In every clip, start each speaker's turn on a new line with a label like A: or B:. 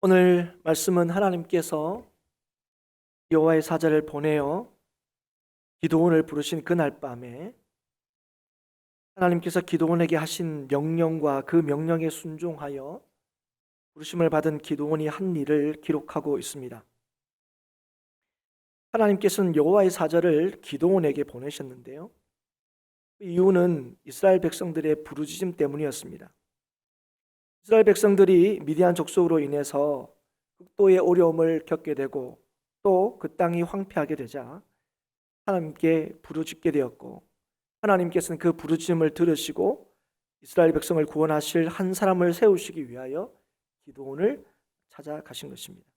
A: 오늘 말씀은 하나님께서 여호와의 사자를 보내어 기드온을 부르신 그날 밤에 하나님께서 기드온에게 하신 명령과 그 명령에 순종하여 부르심을 받은 기드온이 한 일을 기록하고 있습니다. 하나님께서는 여호와의 사자를 기드온에게 보내셨는데요. 그 이유는 이스라엘 백성들의 부르짖음 때문이었습니다. 이스라엘 백성들이 미디안 족속으로 인해서 극도의 어려움을 겪게 되고 또 그 땅이 황폐하게 되자 하나님께 부르짖게 되었고, 하나님께서는 그 부르짖음을 들으시고 이스라엘 백성을 구원하실 한 사람을 세우시기 위하여 기드온을 찾아가신 것입니다.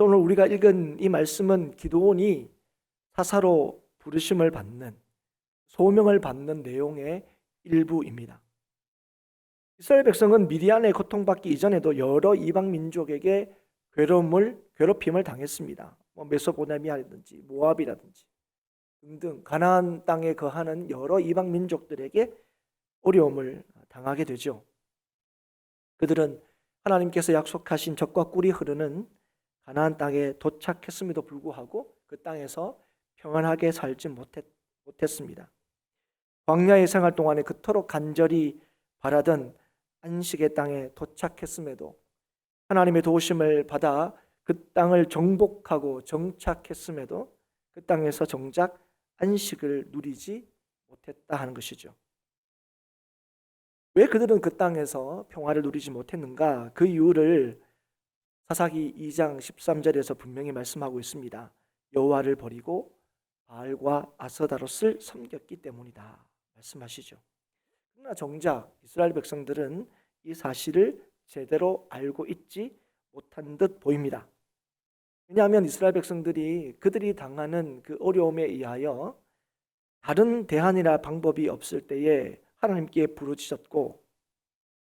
A: 오늘 우리가 읽은 이 말씀은 기드온이 사사로 부르심을 받는, 소명을 받는 내용의 일부입니다. 이스라엘 백성은 미디안의 고통받기 이전에도 여러 이방 민족에게 괴롭힘을 당했습니다. 메소포타미아라든지 모압이라든지 등등 가나안 땅에 거하는 여러 이방 민족들에게 어려움을 당하게 되죠. 그들은 하나님께서 약속하신 젖과 꿀이 흐르는 가나안 땅에 도착했음에도 불구하고 그 땅에서 평안하게 살지 못했습니다. 광야의 생활 동안에 그토록 간절히 바라던 안식의 땅에 도착했음에도, 하나님의 도우심을 받아 그 땅을 정복하고 정착했음에도 그 땅에서 정작 안식을 누리지 못했다 하는 것이죠. 왜 그들은 그 땅에서 평화를 누리지 못했는가? 그 이유를 사사기 2장 13절에서 분명히 말씀하고 있습니다. 여호와를 버리고 바알과 아스다롯을 섬겼기 때문이다 말씀하시죠. 그러나 정작 이스라엘 백성들은 이 사실을 제대로 알고 있지 못한 듯 보입니다. 왜냐하면 이스라엘 백성들이 그들이 당하는 그 어려움에 의하여 다른 대안이나 방법이 없을 때에 하나님께 부르짖었고,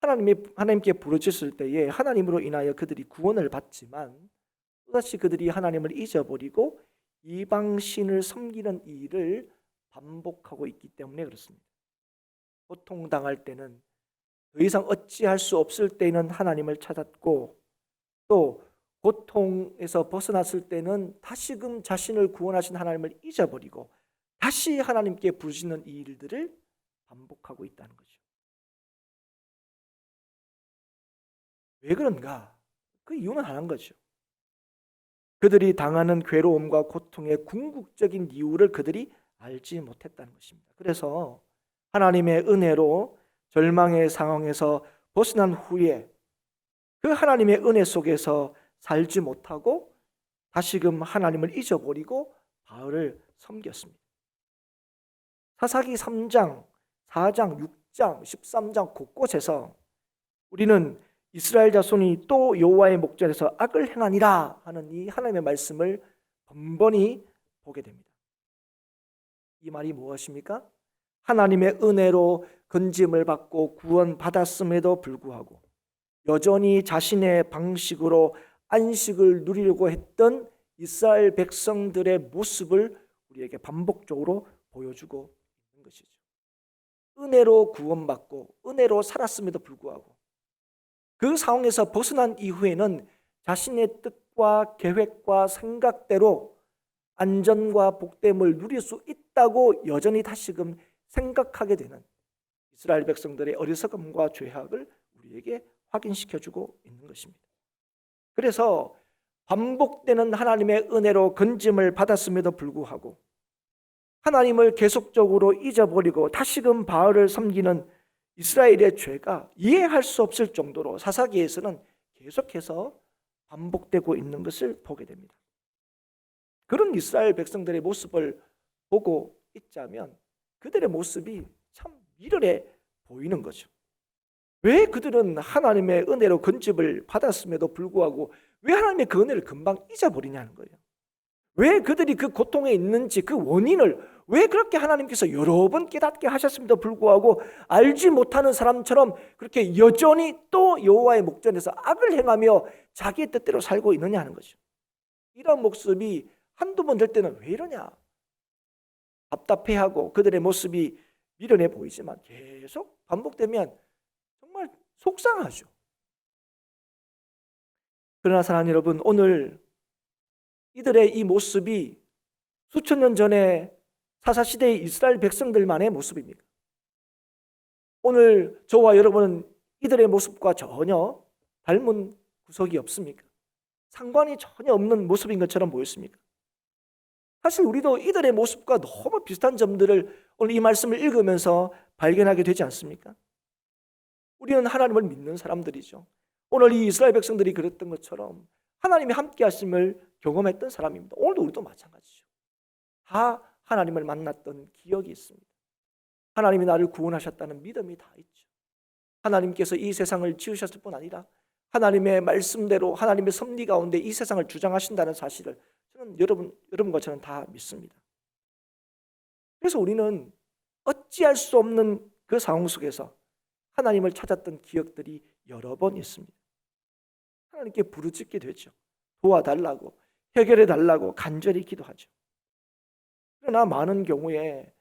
A: 하나님께 부르짖을 때에 하나님으로 인하여 그들이 구원을 받지만 또다시 그들이 하나님을 잊어버리고 이방신을 섬기는 일을 반복하고 있기 때문에 그렇습니다. 고통당할 때는, 더 이상 어찌할 수 없을 때는 하나님을 찾았고, 또 고통에서 벗어났을 때는 다시금 자신을 구원하신 하나님을 잊어버리고 다시 하나님께 부르짖는 이 일들을 반복하고 있다는 거죠. 왜 그런가? 그 이유는 하나인 거죠. 그들이 당하는 괴로움과 고통의 궁극적인 이유를 그들이 알지 못했다는 것입니다. 그래서 하나님의 은혜로 절망의 상황에서 벗어난 후에 그 하나님의 은혜 속에서 살지 못하고 다시금 하나님을 잊어버리고 바알을 섬겼습니다. 사사기 3장, 4장, 6장, 13장 곳곳에서 우리는 이스라엘 자손이 또 여호와의 목전에서 악을 행하니라 하는 이 하나님의 말씀을 번번이 보게 됩니다. 이 말이 무엇입니까? 하나님의 은혜로 건짐을 받고 구원받았음에도 불구하고 여전히 자신의 방식으로 안식을 누리려고 했던 이스라엘 백성들의 모습을 우리에게 반복적으로 보여주고 있는 것이죠. 은혜로 구원받고 은혜로 살았음에도 불구하고 그 상황에서 벗어난 이후에는 자신의 뜻과 계획과 생각대로 안전과 복됨을 누릴 수 있다고 여전히 다시금 생각하게 되는 이스라엘 백성들의 어리석음과 죄악을 우리에게 확인시켜주고 있는 것입니다. 그래서 반복되는 하나님의 은혜로 건짐을 받았음에도 불구하고 하나님을 계속적으로 잊어버리고 다시금 바알을 섬기는 이스라엘의 죄가 이해할 수 없을 정도로 사사기에서는 계속해서 반복되고 있는 것을 보게 됩니다. 그런 이스라엘 백성들의 모습을 보고 있자면 그들의 모습이 참 미련해 보이는 거죠. 왜 그들은 하나님의 은혜로 건집을 받았음에도 불구하고 왜 하나님의 그 은혜를 금방 잊어버리냐는 거예요. 왜 그들이 그 고통에 있는지 그 원인을 왜 그렇게 하나님께서 여러 번 깨닫게 하셨음에도 불구하고 알지 못하는 사람처럼 그렇게 여전히 또 여호와의 목전에서 악을 행하며 자기의 뜻대로 살고 있느냐 하는 거죠. 이런 모습이 한두 번 될 때는 왜 이러냐 답답해하고 그들의 모습이 미련해 보이지만 계속 반복되면 정말 속상하죠. 그러나 사랑하는 여러분, 오늘 이들의 이 모습이 수천 년 전에 사사시대의 이스라엘 백성들만의 모습입니까? 오늘 저와 여러분은 이들의 모습과 전혀 닮은 구석이 없습니까? 상관이 전혀 없는 모습인 것처럼 보였습니까? 사실 우리도 이들의 모습과 너무 비슷한 점들을 오늘 이 말씀을 읽으면서 발견하게 되지 않습니까? 우리는 하나님을 믿는 사람들이죠. 오늘 이 이스라엘 백성들이 그랬던 것처럼 하나님이 함께 하심을 경험했던 사람입니다. 오늘도 우리도 마찬가지죠. 다 하나님을 만났던 기억이 있습니다. 하나님이 나를 구원하셨다는 믿음이 다 있죠. 하나님께서 이 세상을 지으셨을 뿐 아니라 하나님의 말씀대로 하나님의 섭리 가운데 이 세상을 주장하신다는 사실을 저는 여러분과 저는 다 믿습니다. 그래서 우리는 어찌할 수 없는 그 상황 속에서 하나님을 찾았던 기억들이 여러 번 있습니다. 하나님께 부르짖게 되죠. 도와달라고, 해결해달라고 간절히 기도하죠. 그러나 많은 경우에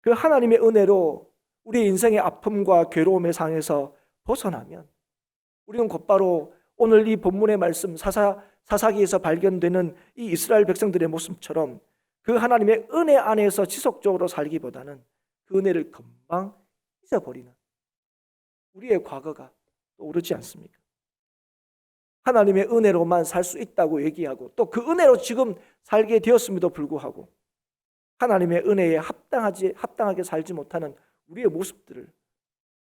A: 그 하나님의 은혜로 우리 인생의 아픔과 괴로움의 상에서 벗어나면 우리는 곧바로 오늘 이 본문의 말씀 사사기에서 발견되는 이 이스라엘 백성들의 모습처럼 그 하나님의 은혜 안에서 지속적으로 살기보다는 그 은혜를 금방 잊어버리는 우리의 과거가 떠오르지 않습니까? 하나님의 은혜로만 살 수 있다고 얘기하고 또 그 은혜로 지금 살게 되었음에도 불구하고 하나님의 은혜에 합당하게 살지 못하는 우리의 모습들을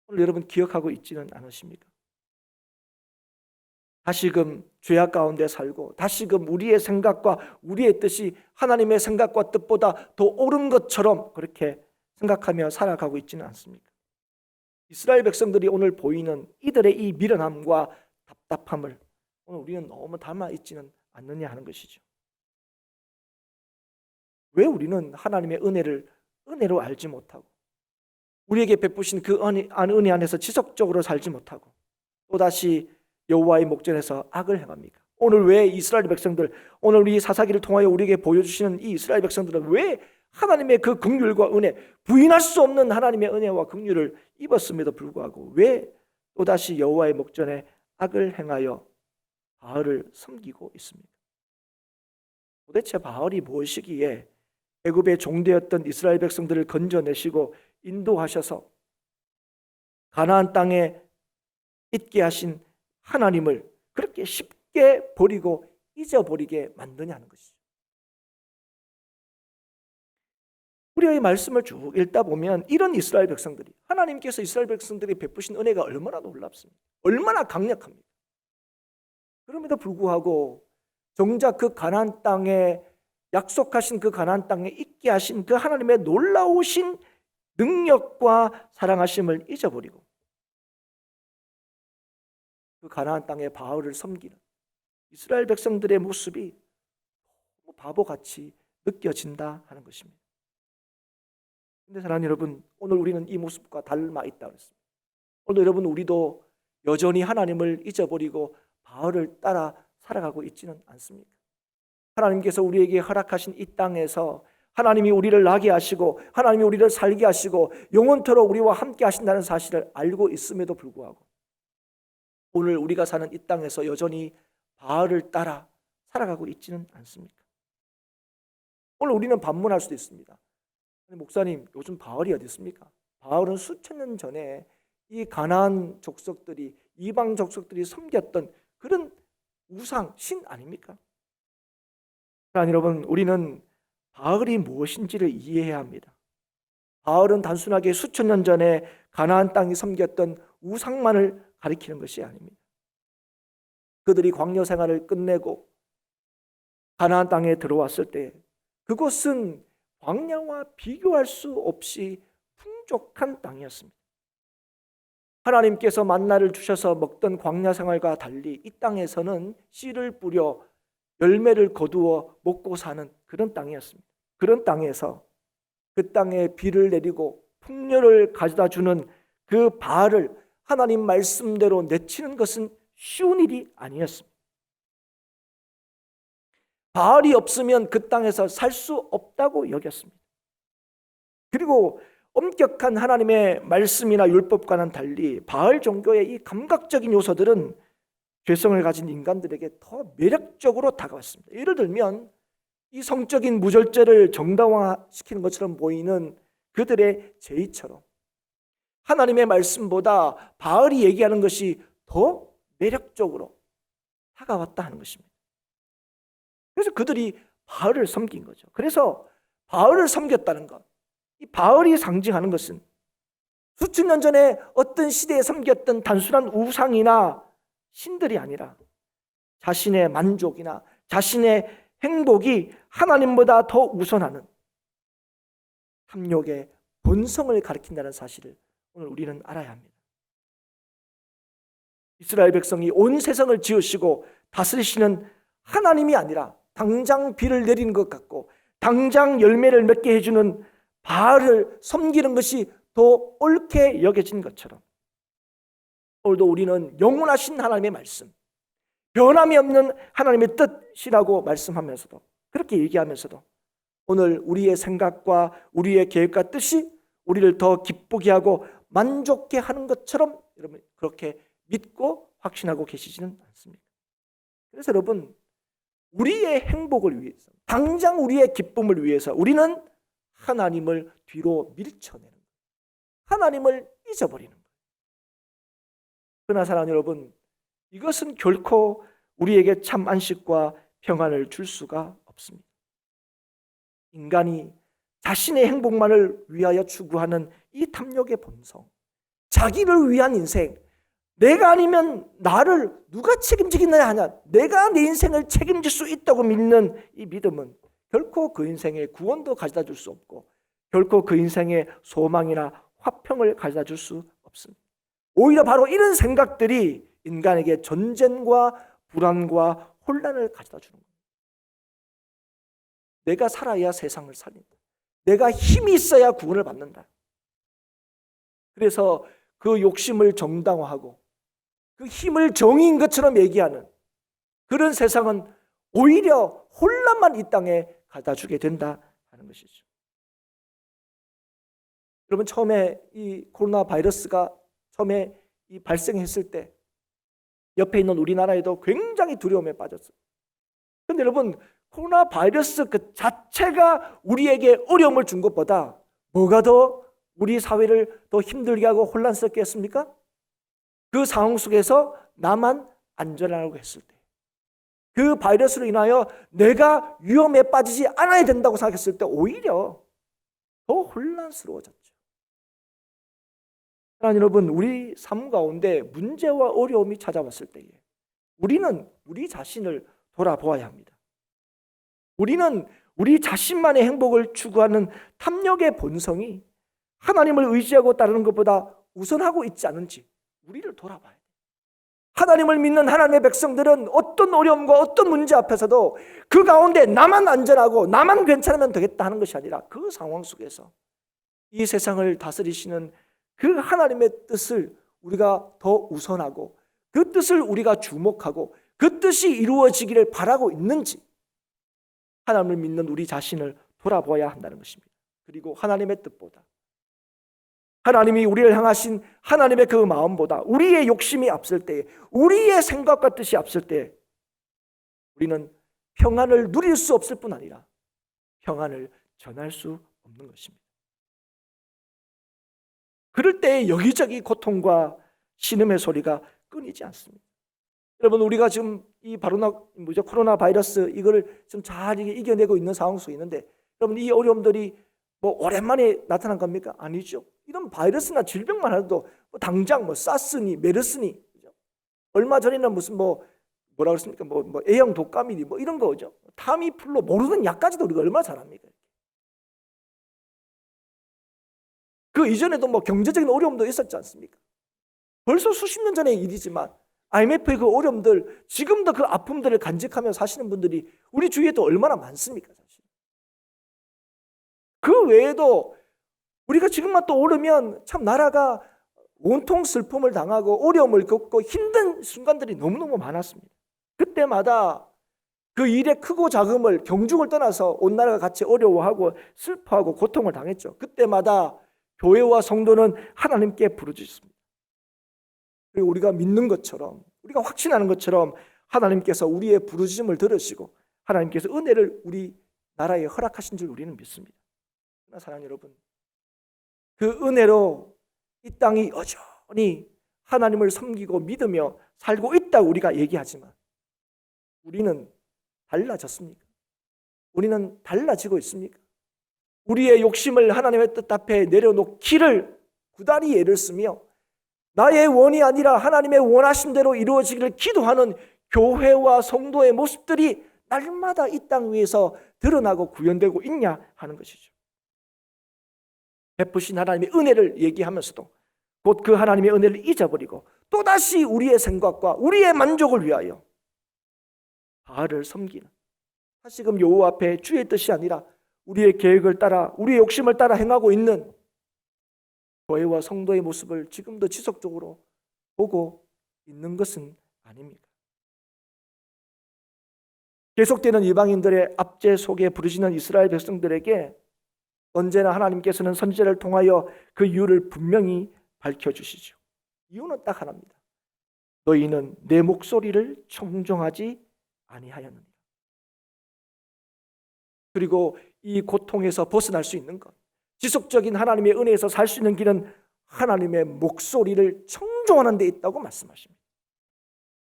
A: 오늘 여러분 기억하고 있지는 않으십니까? 다시금 죄악 가운데 살고 다시금 우리의 생각과 우리의 뜻이 하나님의 생각과 뜻보다 더 옳은 것처럼 그렇게 생각하며 살아가고 있지는 않습니까? 이스라엘 백성들이 오늘 보이는 이들의 이 미련함과 답답함을 오늘 우리는 너무 닮아 있지는 않느냐 하는 것이죠. 왜 우리는 하나님의 은혜를 은혜로 알지 못하고 우리에게 베푸신 그 은혜 안에서 지속적으로 살지 못하고 또다시 여호와의 목전에서 악을 행합니까? 오늘 왜 이스라엘 백성들, 오늘 우리 사사기를 통하여 우리에게 보여주시는 이 이스라엘 백성들은 왜 하나님의 그 긍휼과 은혜, 부인할 수 없는 하나님의 은혜와 긍휼을 입었음에도 불구하고 왜 또다시 여호와의 목전에 악을 행하여 바알을 섬기고 있습니까? 도대체 바알이 무엇이기에 애굽의 종되었던 이스라엘 백성들을 건져내시고 인도하셔서 가나안 땅에 있게 하신 하나님을 그렇게 쉽게 버리고 잊어버리게 만드냐는 것이죠. 우리의 말씀을 쭉 읽다 보면 이런 이스라엘 백성들이 하나님께서 이스라엘 백성들이 베푸신 은혜가 얼마나 놀랍습니까? 얼마나 강력합니까? 그럼에도 불구하고 정작 그 가나안 땅에 약속하신 그 가나안 땅에 있게 하신 그 하나님의 놀라우신 능력과 사랑하심을 잊어버리고 그 가나안 땅의 바알을 섬기는 이스라엘 백성들의 모습이 바보같이 느껴진다 하는 것입니다. 그런데 사랑하는 여러분, 오늘 우리는 이 모습과 닮아 있다 그랬습니다. 오늘 여러분 우리도 여전히 하나님을 잊어버리고 바알을 따라 살아가고 있지는 않습니까? 하나님께서 우리에게 허락하신 이 땅에서 하나님이 우리를 나게 하시고 하나님이 우리를 살게 하시고 영원토록 우리와 함께 하신다는 사실을 알고 있음에도 불구하고 오늘 우리가 사는 이 땅에서 여전히 바알을 따라 살아가고 있지는 않습니까? 오늘 우리는 반문할 수도 있습니다. 목사님, 요즘 바알이 어디 있습니까? 바알은 수천 년 전에 이 가나안 족속들이 이방 족속들이 섬겼던 그런 우상 신 아닙니까? 여러분, 우리는 바알이 무엇인지를 이해해야 합니다. 바알은 단순하게 수천 년 전에 가나안 땅이 섬겼던 우상만을 가리키는 것이 아닙니다. 그들이 광야 생활을 끝내고 가나안 땅에 들어왔을 때 그곳은 광야와 비교할 수 없이 풍족한 땅이었습니다. 하나님께서 만나를 주셔서 먹던 광야 생활과 달리 이 땅에서는 씨를 뿌려 열매를 거두어 먹고 사는 그런 땅이었습니다. 그런 땅에서 그 땅에 비를 내리고 풍요를 가져다 주는 그 바알을 하나님 말씀대로 내치는 것은 쉬운 일이 아니었습니다. 바알이 없으면 그 땅에서 살 수 없다고 여겼습니다. 그리고 엄격한 하나님의 말씀이나 율법과는 달리 바알 종교의 이 감각적인 요소들은 죄성을 가진 인간들에게 더 매력적으로 다가왔습니다. 예를 들면 이 성적인 무절제를 정당화시키는 것처럼 보이는 그들의 제의처럼 하나님의 말씀보다 바알이 얘기하는 것이 더 매력적으로 다가왔다 하는 것입니다. 그래서 그들이 바알을 섬긴 거죠. 그래서 바알을 섬겼다는 것, 이 바알이 상징하는 것은 수천 년 전에 어떤 시대에 섬겼던 단순한 우상이나 신들이 아니라 자신의 만족이나 자신의 행복이 하나님보다 더 우선하는 탐욕의 본성을 가리킨다는 사실을 오늘 우리는 알아야 합니다. 이스라엘 백성이 온 세상을 지으시고 다스리시는 하나님이 아니라 당장 비를 내리는 것 같고 당장 열매를 맺게 해주는 바알을 섬기는 것이 더 옳게 여겨진 것처럼 오늘도 우리는 영원하신 하나님의 말씀, 변함이 없는 하나님의 뜻이라고 말씀하면서도 그렇게 얘기하면서도 오늘 우리의 생각과 우리의 계획과 뜻이 우리를 더 기쁘게 하고 만족해 하는 것처럼 여러분 그렇게 믿고 확신하고 계시지는 않습니다. 그래서 여러분 우리의 행복을 위해서 당장 우리의 기쁨을 위해서 우리는 하나님을 뒤로 밀쳐내는 거예요. 하나님을 잊어버리는 거예요. 그러나 사랑하는 여러분 이것은 결코 우리에게 참 안식과 평안을 줄 수가 없습니다. 인간이 자신의 행복만을 위하여 추구하는 이 탐욕의 본성, 자기를 위한 인생, 내가 아니면 나를 누가 책임지겠느냐 하냐, 내가 내 인생을 책임질 수 있다고 믿는 이 믿음은 결코 그 인생의 구원도 가져다 줄 수 없고 결코 그 인생의 소망이나 화평을 가져다 줄 수 없습니다. 오히려 바로 이런 생각들이 인간에게 전쟁과 불안과 혼란을 가져다 주는 거예요. 내가 살아야 세상을 살린다. 내가 힘이 있어야 구원을 받는다. 그래서 그 욕심을 정당화하고 그 힘을 정의인 것처럼 얘기하는 그런 세상은 오히려 혼란만 이 땅에 가져다 주게 된다 하는 것이죠. 여러분 처음에 이 코로나 바이러스가 처음에 이 발생했을 때 옆에 있는 우리나라에도 굉장히 두려움에 빠졌어요. 그런데 여러분 코로나 바이러스 그 자체가 우리에게 어려움을 준 것보다 뭐가 더 우리 사회를 더 힘들게 하고 혼란스럽게 했습니까? 그 상황 속에서 나만 안전하라고 했을 때, 그 바이러스로 인하여 내가 위험에 빠지지 않아야 된다고 생각했을 때 오히려 더 혼란스러워졌죠. 하나님 여러분, 우리 삶 가운데 문제와 어려움이 찾아왔을 때에 우리는 우리 자신을 돌아보아야 합니다. 우리는 우리 자신만의 행복을 추구하는 탐욕의 본성이 하나님을 의지하고 따르는 것보다 우선하고 있지 않은지 우리를 돌아봐야 돼요. 하나님을 믿는 하나님의 백성들은 어떤 어려움과 어떤 문제 앞에서도 그 가운데 나만 안전하고 나만 괜찮으면 되겠다 하는 것이 아니라 그 상황 속에서 이 세상을 다스리시는 그 하나님의 뜻을 우리가 더 우선하고 그 뜻을 우리가 주목하고 그 뜻이 이루어지기를 바라고 있는지 하나님을 믿는 우리 자신을 돌아보아야 한다는 것입니다. 그리고 하나님의 뜻보다 하나님이 우리를 향하신 하나님의 그 마음보다 우리의 욕심이 앞설 때에 우리의 생각과 뜻이 앞설 때에 우리는 평안을 누릴 수 없을 뿐 아니라 평안을 전할 수 없는 것입니다. 그럴 때 여기저기 고통과 신음의 소리가 끊이지 않습니다. 여러분 우리가 지금 이 코로나 바이러스 이거를 좀 잘 이겨내고 있는 상황 속에 있는데 여러분 이 어려움들이 뭐 오랜만에 나타난 겁니까? 아니죠. 이런 바이러스나 질병만 해도 당장 사스니 메르스니 얼마 전에는 무슨 뭐라 그랬습니까? 뭐 A형 독감이니 뭐 이런 거죠. 타미플루 모르는 약까지도 우리가 얼마나 잘합니까? 그 이전에도 뭐 경제적인 어려움도 있었지 않습니까? 벌써 수십 년 전의 일이지만 IMF의 그 어려움들 지금도 그 아픔들을 간직하며 사시는 분들이 우리 주위에도 얼마나 많습니까? 사실. 그 외에도 우리가 지금만 또 오르면 참 나라가 온통 슬픔을 당하고 어려움을 겪고 힘든 순간들이 너무너무 많았습니다. 그때마다 그 일의 크고 작음을 경중을 떠나서 온 나라가 같이 어려워하고 슬퍼하고 고통을 당했죠. 그때마다 교회와 성도는 하나님께 부르짖습니다. 그리고 우리가 믿는 것처럼 우리가 확신하는 것처럼 하나님께서 우리의 부르짖음을 들으시고 하나님께서 은혜를 우리 나라에 허락하신 줄 우리는 믿습니다. 그러나 사랑하는 여러분, 그 은혜로 이 땅이 여전히 하나님을 섬기고 믿으며 살고 있다고 우리가 얘기하지만 우리는 달라졌습니까? 우리는 달라지고 있습니까? 우리의 욕심을 하나님의 뜻 앞에 내려놓기를 구다리 애를 쓰며 나의 원이 아니라 하나님의 원하신 대로 이루어지기를 기도하는 교회와 성도의 모습들이 날마다 이 땅 위에서 드러나고 구현되고 있냐 하는 것이죠. 베푸신 하나님의 은혜를 얘기하면서도 곧 그 하나님의 은혜를 잊어버리고 또다시 우리의 생각과 우리의 만족을 위하여 바알을 섬기는, 다시금 여호와 앞에 주의 뜻이 아니라 우리의 계획을 따라 우리의 욕심을 따라 행하고 있는 교회와 성도의 모습을 지금도 지속적으로 보고 있는 것은 아닙니까? 계속되는 이방인들의 압제 속에 부르짖는 이스라엘 백성들에게 언제나 하나님께서는 선지자를 통하여 그 이유를 분명히 밝혀주시죠. 이유는 딱 하나입니다. 너희는 내 목소리를 청종하지 아니하였느니라. 그리고 이 고통에서 벗어날 수 있는 것, 지속적인 하나님의 은혜에서 살 수 있는 길은 하나님의 목소리를 청종하는 데 있다고 말씀하십니다.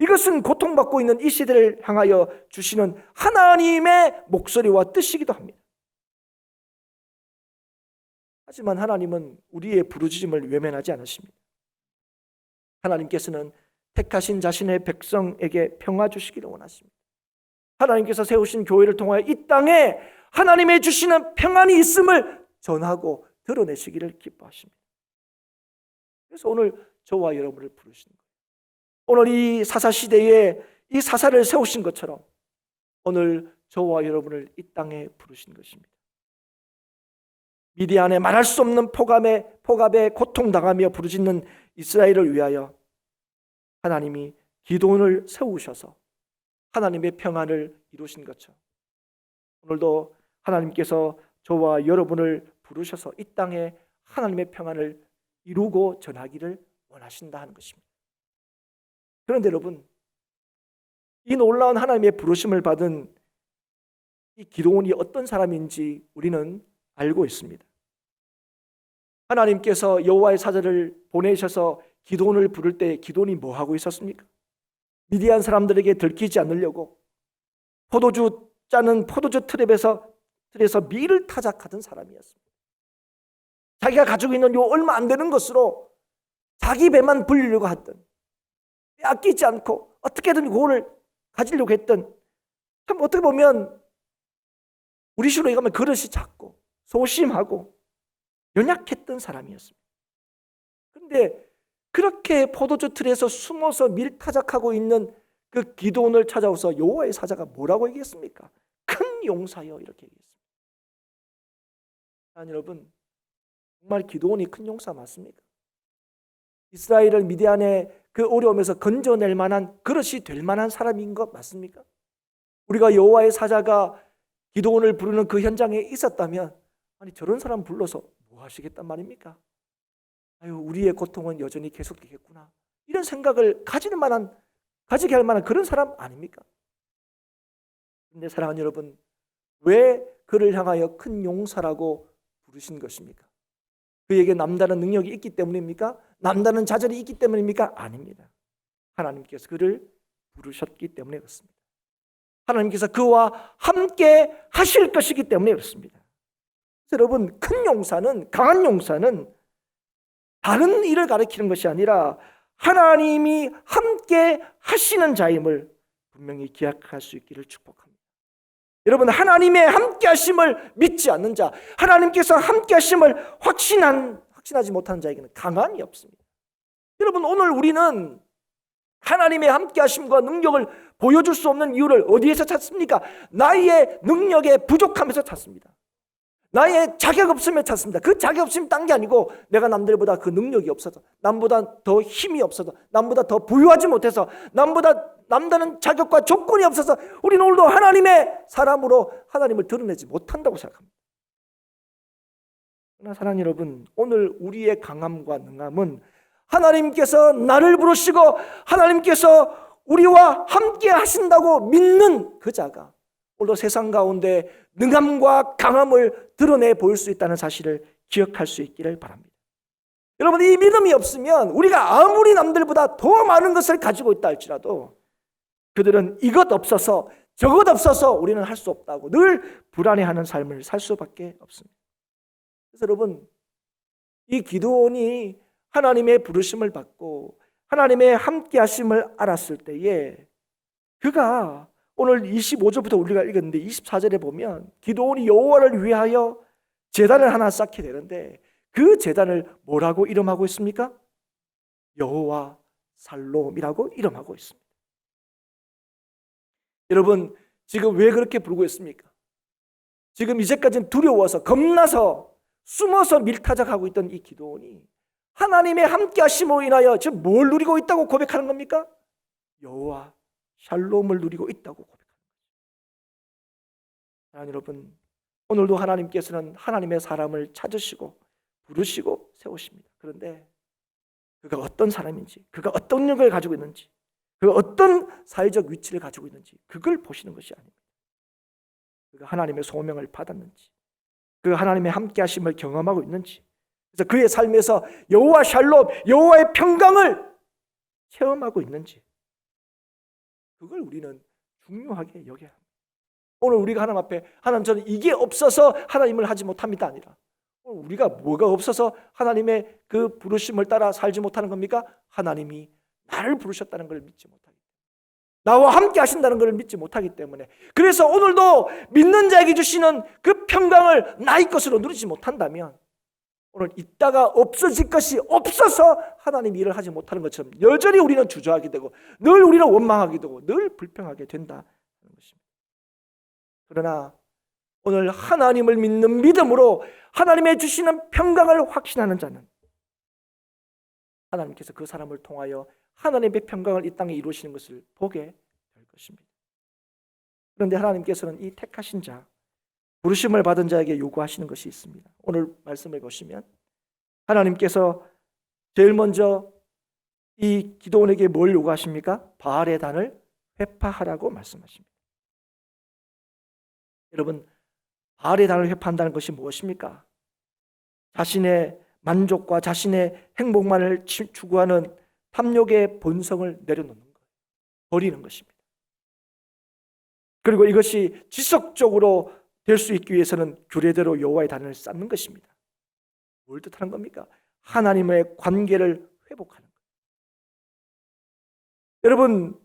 A: 이것은 고통받고 있는 이 시대를 향하여 주시는 하나님의 목소리와 뜻이기도 합니다. 하지만 하나님은 우리의 부르짖음을 외면하지 않으십니다. 하나님께서는 택하신 자신의 백성에게 평화 주시기를 원하십니다. 하나님께서 세우신 교회를 통하여 이 땅에 하나님의 주시는 평안이 있음을 전하고 드러내시기를 기뻐하십니다. 그래서 오늘 저와 여러분을 부르시는 거예요. 오늘 이 사사 시대에 이 사사를 세우신 것처럼 오늘 저와 여러분을 이 땅에 부르신 것입니다. 미디안에 말할 수 없는 폭압에 고통당하며 부르짖는 이스라엘을 위하여 하나님이 기도원을 세우셔서 하나님의 평안을 이루신 것처럼 오늘도 하나님께서 저와 여러분을 부르셔서 이 땅에 하나님의 평안을 이루고 전하기를 원하신다 하는 것입니다. 그런데 여러분, 이 놀라운 하나님의 부르심을 받은 이 기도원이 어떤 사람인지 우리는 알고 있습니다. 하나님께서 여호와의 사자를 보내셔서 기도원을 부를 때 기도원이 뭐 하고 있었습니까? 미디안 사람들에게 들키지 않으려고 포도주 짜는 포도주 틀에서 밀을 타작하던 사람이었습니다. 자기가 가지고 있는 요 얼마 안 되는 것으로 자기 배만 불리려고 했던, 아끼지 않고 어떻게든 그거를 가지려고 했던, 참 어떻게 보면 우리 식으로 얘기하면 그릇이 작고 소심하고 연약했던 사람이었습니다. 그런데 그렇게 포도주 틀에서 숨어서 밀타작하고 있는 그 기도원을 찾아와서 여호와의 사자가 뭐라고 얘기했습니까? 큰 용사여, 이렇게 얘기했습니다. 여러분, 정말 기도원이 큰 용사 맞습니까? 이스라엘을 미디안의 그 어려움에서 건져낼 만한 그릇이 될 만한 사람인 것 맞습니까? 우리가 여호와의 사자가 기도원을 부르는 그 현장에 있었다면 아니 저런 사람 불러서 뭐 하시겠단 말입니까? 아유, 우리의 고통은 여전히 계속되겠구나, 이런 생각을 가지게 할 만한 그런 사람 아닙니까? 그런데 사랑하는 여러분, 왜 그를 향하여 큰 용사라고 부르신 것입니까? 그에게 남다른 능력이 있기 때문입니까? 남다른 자질이 있기 때문입니까? 아닙니다. 하나님께서 그를 부르셨기 때문에 그렇습니다. 하나님께서 그와 함께 하실 것이기 때문에 그렇습니다. 여러분, 큰 용사는, 강한 용사는 다른 일을 가리키는 것이 아니라 하나님이 함께 하시는 자임을 분명히 기억할 수 있기를 축복합니다. 여러분, 하나님의 함께 하심을 믿지 않는 자, 하나님께서 함께 하심을 확신하지 못하는 자에게는 강함이 없습니다. 여러분, 오늘 우리는 하나님의 함께 하심과 능력을 보여줄 수 없는 이유를 어디에서 찾습니까? 나의 능력의 부족함에서 찾습니다. 나의 자격 없음에 찾습니다. 그 자격 없음이 딴 게 아니고 내가 남들보다 그 능력이 없어서, 남보다 더 힘이 없어서, 남보다 더 부유하지 못해서, 남다른 자격과 조건이 없어서 우리는 오늘도 하나님의 사람으로 하나님을 드러내지 못한다고 생각합니다. 그러나 사랑하는 여러분, 오늘 우리의 강함과 능함은 하나님께서 나를 부르시고 하나님께서 우리와 함께 하신다고 믿는 그 자가 오늘도 세상 가운데 능함과 강함을 드러내 보일 수 있다는 사실을 기억할 수 있기를 바랍니다. 여러분, 이 믿음이 없으면 우리가 아무리 남들보다 더 많은 것을 가지고 있다 할지라도 그들은 이것 없어서 저것 없어서 우리는 할 수 없다고 늘 불안해하는 삶을 살 수밖에 없습니다. 그래서 여러분, 이 기드온이 하나님의 부르심을 받고 하나님의 함께 하심을 알았을 때에 그가 오늘 25절부터 우리가 읽었는데 24절에 보면 기드온이 여호와를 위하여 제단을 하나 쌓게 되는데 그 제단을 뭐라고 이름하고 있습니까? 여호와 살롬이라고 이름하고 있습니다. 여러분, 지금 왜 그렇게 부르고 있습니까? 지금 이제까지는 두려워서 겁나서 숨어서 밀타작하고 있던 이 기드온이 하나님의 함께 하심으로 인하여 지금 뭘 누리고 있다고 고백하는 겁니까? 여호와 샬롬을 누리고 있다고 고백합니다. 사랑하는 여러분, 오늘도 하나님께서는 하나님의 사람을 찾으시고 부르시고 세우십니다. 그런데 그가 어떤 사람인지, 그가 어떤 능력을 가지고 있는지, 그가 어떤 사회적 위치를 가지고 있는지 그걸 보시는 것이 아닙니다. 그가 하나님의 소명을 받았는지, 그가 하나님의 함께 하심을 경험하고 있는지, 그래서 그의 삶에서 여호와 샬롬, 여호와의 평강을 체험하고 있는지 그걸 우리는 중요하게 여겨야 합니다. 오늘 우리가 하나님 앞에 하나님 저는 이게 없어서 하나님을 하지 못합니다 아니라 오늘 우리가 뭐가 없어서 하나님의 그 부르심을 따라 살지 못하는 겁니까? 하나님이 나를 부르셨다는 걸 믿지 못하기 때문에, 나와 함께 하신다는 걸 믿지 못하기 때문에, 그래서 오늘도 믿는 자에게 주시는 그 평강을 나의 것으로 누리지 못한다면 오늘 있다가 없어질 것이 없어서 하나님 일을 하지 못하는 것처럼 여전히 우리는 주저하게 되고 늘 우리는 원망하게 되고 늘 불평하게 된다는 것입니다. 그러나 오늘 하나님을 믿는 믿음으로 하나님의 주시는 평강을 확신하는 자는 하나님께서 그 사람을 통하여 하나님의 평강을 이 땅에 이루시는 것을 보게 될 것입니다. 그런데 하나님께서는 이 택하신 자, 부르심을 받은 자에게 요구하시는 것이 있습니다. 오늘 말씀을 보시면 하나님께서 제일 먼저 이 기드온에게 뭘 요구하십니까? 바알의 단을 회파하라고 말씀하십니다. 여러분, 바알의 단을 회파한다는 것이 무엇입니까? 자신의 만족과 자신의 행복만을 추구하는 탐욕의 본성을 내려놓는 것, 버리는 것입니다. 그리고 이것이 지속적으로 될 수 있기 위해서는 규례대로 여호와의 단을 쌓는 것입니다. 뭘 뜻하는 겁니까? 하나님의 관계를 회복하는 것. 여러분,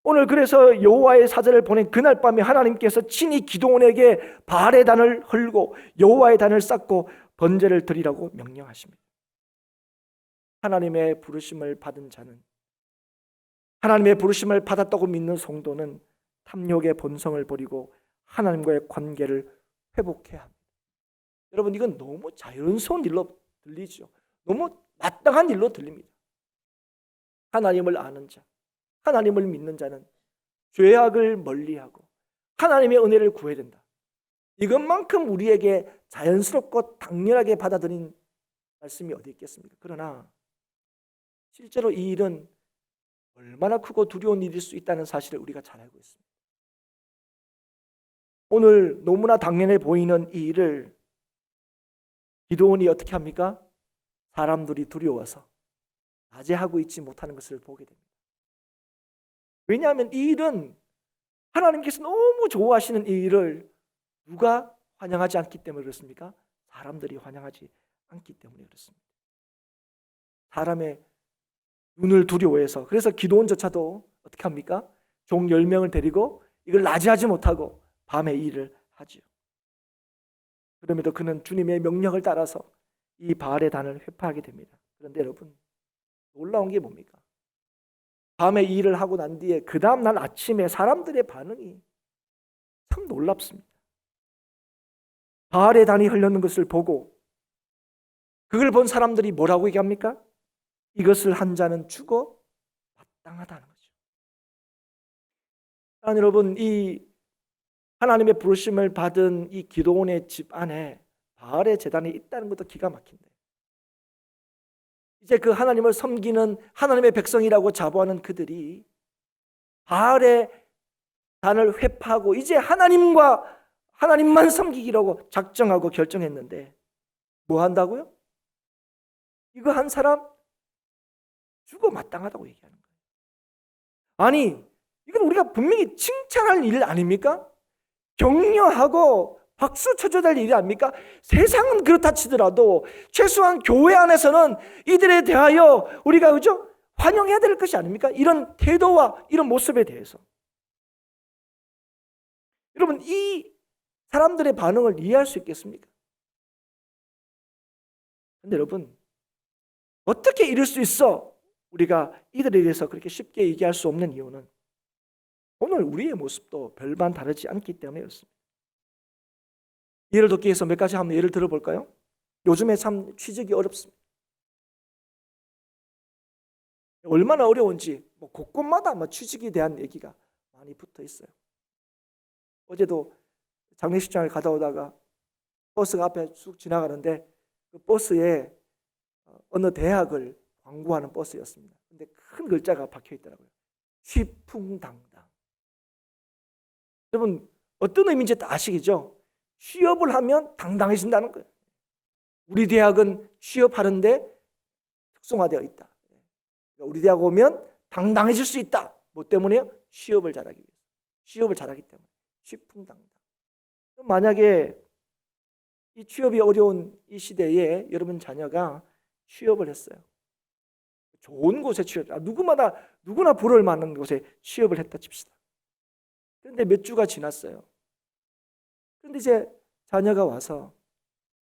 A: 오늘 그래서 여호와의 사자를 보낸 그날 밤에 하나님께서 친히 기드온에게 바알의 단을 헐고 여호와의 단을 쌓고 번제를 드리라고 명령하십니다. 하나님의 부르심을 받은 자는, 하나님의 부르심을 받았다고 믿는 성도는 탐욕의 본성을 버리고 하나님과의 관계를 회복해야 합니다. 여러분, 이건 너무 자연스러운 일로 들리죠. 너무 마땅한 일로 들립니다. 하나님을 아는 자, 하나님을 믿는 자는 죄악을 멀리하고 하나님의 은혜를 구해야 된다. 이것만큼 우리에게 자연스럽고 당연하게 받아들인 말씀이 어디 있겠습니까? 그러나 실제로 이 일은 얼마나 크고 두려운 일일 수 있다는 사실을 우리가 잘 알고 있습니다. 오늘 너무나 당연해 보이는 이 일을 기드온이 어떻게 합니까? 사람들이 두려워서 아재하고 있지 못하는 것을 보게 됩니다. 왜냐하면 이 일은 하나님께서 너무 좋아하시는 이 일을 누가 환영하지 않기 때문에 그렇습니까? 사람들이 환영하지 않기 때문에 그렇습니다. 사람의 눈을 두려워해서, 그래서 기드온조차도 어떻게 합니까? 종 10명을 데리고 이걸 낮에 하지 못하고 밤에 일을 하지요. 그럼에도 그는 주님의 명령을 따라서 이 바알의 단을 회파하게 됩니다. 그런데 여러분, 놀라운 게 뭡니까? 밤에 일을 하고 난 뒤에 그 다음날 아침에 사람들의 반응이 참 놀랍습니다. 바알의 단이 흘러는 것을 보고 그걸 본 사람들이 뭐라고 얘기합니까? 이것을 한 자는 죽어 마땅하다는 거죠. 여러분, 이 하나님의 부르심을 받은 이 기드온의 집 안에 바알의 제단이 있다는 것도 기가 막힌데, 이제 그 하나님을 섬기는 하나님의 백성이라고 자부하는 그들이 바알의 단을 회파하고 이제 하나님만 섬기기라고 작정하고 결정했는데 뭐 한다고요? 이거 한 사람 죽어 마땅하다고 얘기하는 거예요. 아니, 이건 우리가 분명히 칭찬할 일 아닙니까? 격려하고 박수 쳐줘야 될 일이 아닙니까? 세상은 그렇다 치더라도 최소한 교회 안에서는 이들에 대하여 우리가 그죠? 환영해야 될 것이 아닙니까? 이런 태도와 이런 모습에 대해서. 여러분, 이 사람들의 반응을 이해할 수 있겠습니까? 근데 여러분, 어떻게 이럴 수 있어? 우리가 이들에 대해서 그렇게 쉽게 얘기할 수 없는 이유는 오늘 우리의 모습도 별반 다르지 않기 때문이었습니다. 예를 듣기 위해서 몇 가지 한번 예를 들어볼까요? 요즘에 참 취직이 어렵습니다. 얼마나 어려운지 곳곳마다 취직에 대한 얘기가 많이 붙어 있어요. 어제도 장례식장을 가다 오다가 버스가 앞에 쑥 지나가는데 그 버스에 어느 대학을 광고하는 버스였습니다. 근데 큰 글자가 박혀 있더라고요. 취풍당당. 여러분, 어떤 의미인지 다 아시겠죠? 취업을 하면 당당해진다는 거예요. 우리 대학은 취업하는데 특성화되어 있다. 우리 대학 오면 당당해질 수 있다. 뭐 때문에요? 취업을 잘하기 위해서. 취업을 잘하기 때문에. 취풍당당. 만약에 이 취업이 어려운 이 시대에 여러분 자녀가 취업을 했어요. 좋은 곳에 누구나 부러울 만한 곳에 취업을 했다 칩시다. 그런데 몇 주가 지났어요. 그런데 이제 자녀가 와서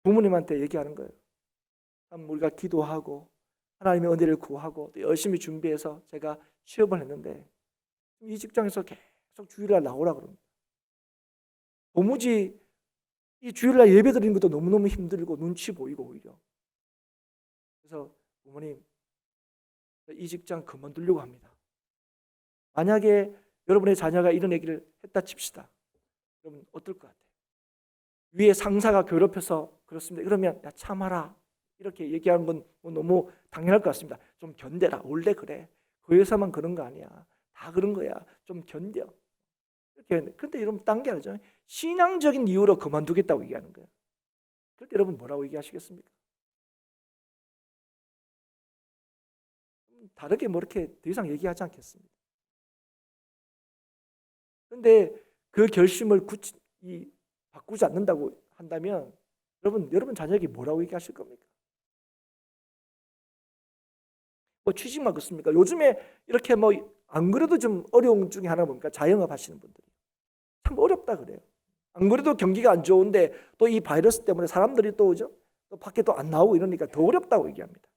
A: 부모님한테 얘기하는 거예요. 우리가 기도하고 하나님의 은혜를 구하고 또 열심히 준비해서 제가 취업을 했는데 이 직장에서 계속 주일날 나오라 그럽니다. 도무지 이 주일날 예배 드리는 것도 너무너무 힘들고 눈치 보이고 오히려. 그래서 부모님, 이 직장 그만두려고 합니다. 만약에 여러분의 자녀가 이런 얘기를 했다 칩시다. 여러분 어떨 것 같아요? 위에 상사가 괴롭혀서 그렇습니다. 그러면 야 참아라 이렇게 얘기하는 건 너무 당연할 것 같습니다. 좀 견뎌라. 원래 그래. 그 회사만 그런 거 아니야. 다 그런 거야. 좀 견뎌. 이렇게. 근데 여러분 딴 게 아니죠. 신앙적인 이유로 그만두겠다고 얘기하는 거예요. 그럴 때 여러분 뭐라고 얘기하시겠습니까? 다르게 이렇게 더 이상 얘기하지 않겠습니다. 그런데 그 결심을 바꾸지 않는다고 한다면 여러분 자녀에게 뭐라고 얘기하실 겁니까? 취직만 그렇습니까? 요즘에 이렇게 안 그래도 좀 어려운 중에 하나 뭡니까? 자영업 하시는 분들이 참 어렵다 그래요. 안 그래도 경기가 안 좋은데 또 이 바이러스 때문에 사람들이 또 밖에 또 안 나오고 이러니까 더 어렵다고 얘기합니다.